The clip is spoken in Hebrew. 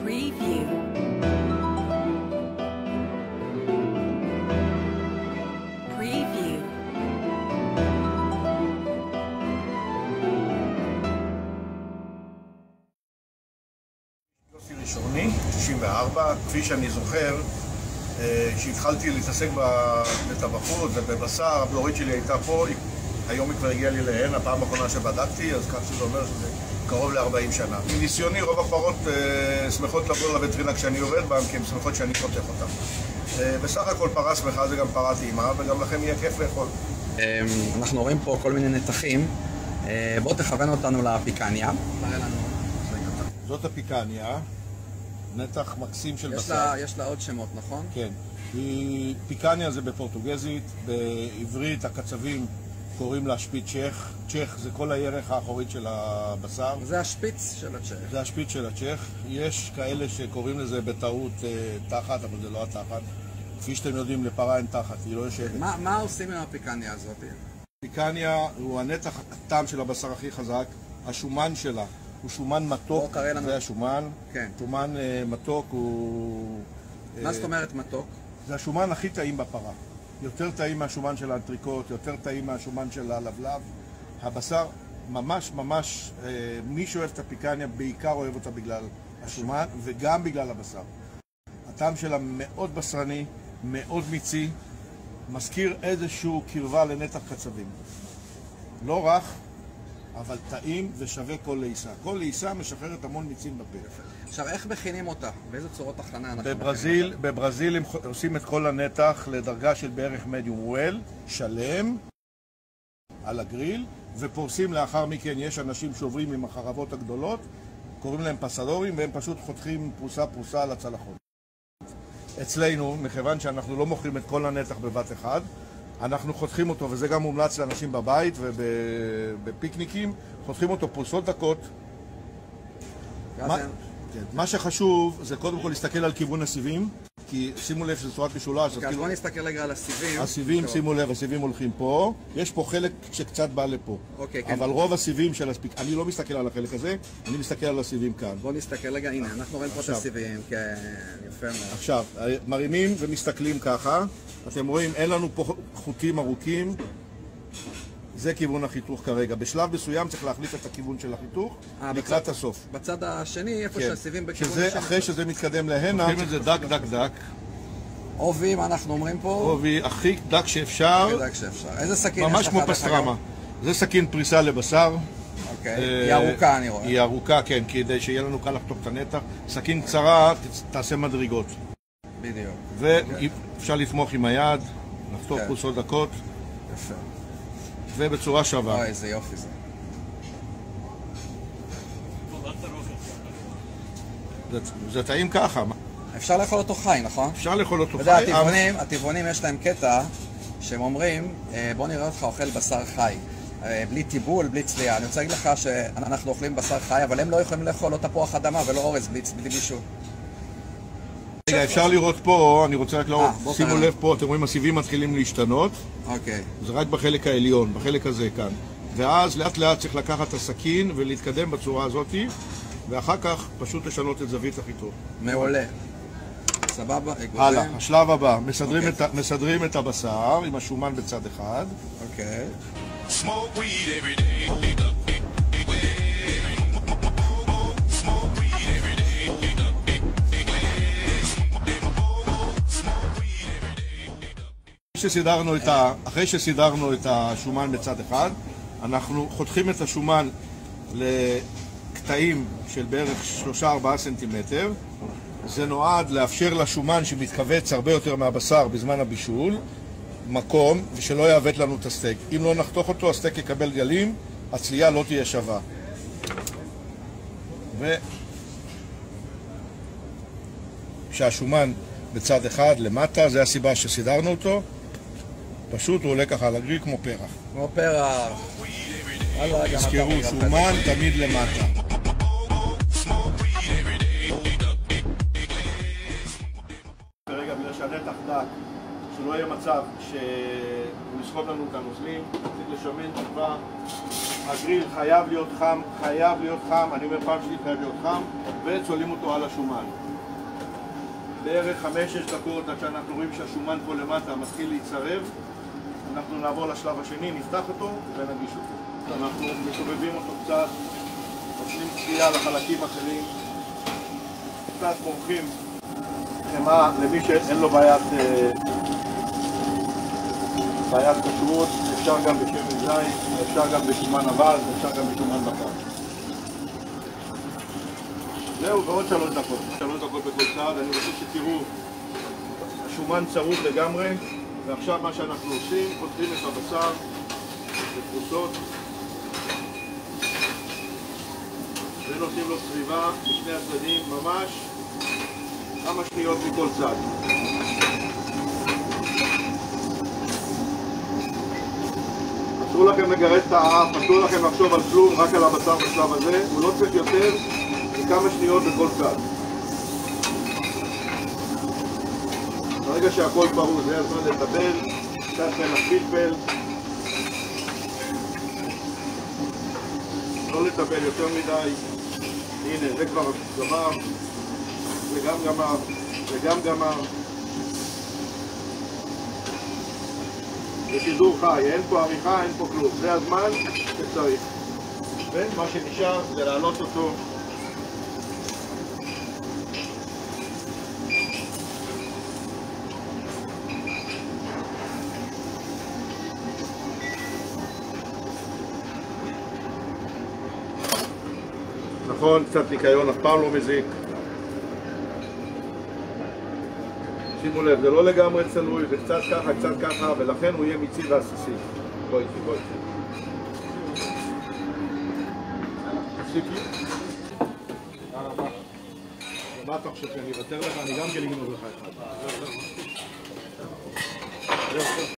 Preview. Preview. יוסי ראשוני, 64, כפי שאני זוכר, כשהתחלתי להתעסק בטבחות ובבשר, הבלורית שלי הייתה פה, היום היא כבר הגיעה לי להן, הפעם האחרונה שבדקתי, אז כך שזה אומר שזה קרוב ל-40 שנה. מניסיוני, רוב הפרות שמחות לבוא לווטרינה כשאני עובד בהן, כי הן שמחות שאני חותך אותן. בסך הכל פרה שמחה זה גם פרה טעימה, וגם לכם יהיה כיף לאכול. אנחנו רואים פה כל מיני נתחים. בוא תכוון אותנו לפיקניה. זאת הפיקניה, נתח מקסים של בשר. יש לה עוד שמות, נכון? כן. פיקניה זה בפורטוגזית, בעברית הקצבים קוראים לה שפיץ צ'ך. צ'ך זה כל הירך האחורית של הבשר. זה השפיץ של הצ'ך. זה השפיץ של הצ'ך. יש כאלה שקוראים לזה בטעות תחת, אבל זה לא התחת. כפי שאתם יודעים, לפרה אין תחת, היא לא יושבת. מה עושים עם הפיקניה הזאת? פיקניה הוא הנתח הטעם של הבשר הכי חזק. השומן שלה הוא שומן מתוק, זה השומן. כן. שומן מתוק הוא... מה זאת אומרת מתוק? זה השומן הכי טעים בפרה. יותר טעים מהשומן של האנטריקוט, יותר טעים מהשומן של הלבלב. הבשר ממש ממש, מי שאוהב את הפיקניה בעיקר אוהב אותה בגלל השומן וגם בגלל הבשר. הטעם שלה מאוד בשרני, מאוד מיצי, מזכיר איזשהו קרבה לנתח קצבים. לא רך, אבל טעים ושווה כל לעיסה. כל לעיסה משחררת המון מיצים בפה. עכשיו, איך מכינים אותה? באיזה צורות הכנה אנחנו מכינים אותה? בברזיל הם עושים את כל הנתח לדרגה של בערך מדיום וויל, שלם, על הגריל, ופורסים לאחר מכן. יש אנשים שעוברים עם החרבות הגדולות, קוראים להם פסדורים, והם פשוט חותכים פרוסה פרוסה על הצלחות. אצלנו, מכיוון שאנחנו לא מוכרים את כל הנתח בבת אחד, אנחנו חותכים אותו, וזה גם מומלץ לאנשים בבית ובפיקניקים, חותכים אותו פרוסות דקות. מה שחשוב זה קודם כל להסתכל על כיוון הסיבים, כי שימו לב שזה צורת משולש. אז בוא נסתכל רגע על הסיבים. הסיבים, שימו לב, הסיבים הולכים פה, יש פה חלק שקצת בא לפה. אבל רוב הסיבים של הספיק, אני לא מסתכל על החלק הזה, אני מסתכל על הסיבים כאן. בוא נסתכל רגע, הנה, אנחנו רואים פה את הסיבים, כן, יפה מאוד. עכשיו, מרימים ומסתכלים ככה, אתם רואים, אין לנו פה חוטים ארוכים, זה כיוון החיתוך כרגע. בשלב מסוים צריך להחליף את הכיוון של החיתוך לקראת הסוף. בצד השני, איפה שהסיבים בכיוון השני. אחרי שזה מתקדם להנה, הולכים את זה דק דק דק. עובי, מה אנחנו אומרים פה? עובי, הכי דק שאפשר. הכי דק שאפשר. איזה סכין יש לך? ממש כמו פסטרמה. זה סכין פריסה לבשר. אוקיי, היא ארוכה אני רואה. היא ארוכה, כן, כדי שיהיה לנו קל לחתוך את הנתח. סכין קצרה, תעשה מדרגות. בדיוק. ואפשר לתמוך עם היד, לחתוך פרוסות דקות. יפה. ובצורה שווה. אוי, איזה יופי זה. זה טעים ככה. אפשר לאכול אותו חי, נכון? אפשר לאכול אותו חי. הטבעונים יש להם קטע שהם אומרים, בוא נראה אותך אוכל בשר חי. בלי טיבול, בלי צלייה. אני רוצה להגיד לך שאנחנו אוכלים בשר חי, אבל הם לא יכולים לאכול לא תפוח אדמה ולא אורז בלי בישול. רגע, אפשר לראות פה, אני רוצה רק לראות, שימו לב פה, אתם רואים הסיבים מתחילים להשתנות. אוקיי. זה רק בחלק העליון, בחלק הזה כאן. ואז לאט לאט צריך לקחת את הסכין ולהתקדם בצורה הזאת, ואחר כך פשוט לשנות את זווית החיתוך. מעולה. סבבה, הלאה, השלב הבא, מסדרים את הבשר עם השומן בצד אחד. אוקיי. אחרי שסידרנו את השומן בצד אחד, אנחנו חותכים את השומן לקטעים של בערך 3-4 סנטימטר. זה נועד לאפשר לשומן שמתכווץ הרבה יותר מהבשר בזמן הבישול מקום, ושלא יעוות לנו את הסטייק. אם לא נחתוך אותו, הסטייק יקבל גלים, הצלייה לא תהיה שווה. שהשומן בצד אחד למטה, זה הסיבה שסידרנו אותו. פשוט הוא עולה ככה על הגריל כמו פרח. כמו פרח. תזכרו, שומן תמיד למטה. כרגע בגלל שהנתח דק, שלא יהיה מצב שהוא יסחוב לנו את הנוזלים, צריך לשמן טיפה הגריל חייב להיות חם, אני אומר פעם שלי חייב להיות חם, וצוללים אותו על השומן. בערך 5-6 דקות עד שאנחנו רואים שהשומן פה למטה מתחיל להיצרב, אנחנו נעבור לשלב השני, נפתח אותו ונגיש אותו. אנחנו מסובבים אותו קצת, נותנים צפייה לחלקים אחרים, קצת מורחים חמאה למי שאין לו בעיית כשרות, אפשר גם בשמן זית, אפשר גם בשומן אבז, אפשר גם בשומן בקר. זהו, ועוד 3 דקות. 3 דקות בכל צעד. אני רוצה שתראו, השומן צרוף לגמרי, ועכשיו מה שאנחנו עושים, פותחים את הבשר בפרוסות ונותנים לו צריבה בשני הצדדים, ממש כמה שניות מכל צד. אסור לכם לגרד את האף, אסור לכם לחשוב על כלום, רק על הבשר בשלב הזה, הוא לא צריך יותר מכמה שניות בכל צד. ברגע שהכל פרוס, זה הזמן לטבל, קצת מלח פלפל. לא לטבל יותר מדי. הנה, זה כבר גמר, זה גם גמר, זה גם גמר. בשידור חי, אין פה עריכה, אין פה כלום. זה הזמן שצריך. ומה שנשאר זה להעלות אותו נכון, קצת ניקיון, אף פעם לא מזיק. שימו לב, זה לא לגמרי צלוי, זה קצת ככה, ולכן הוא יהיה מיצי ועסיסי. בואי איתי. תפסיקי. מה אתה חושב שאני אוותר לך? אני גם כן לגנוב לך אחד.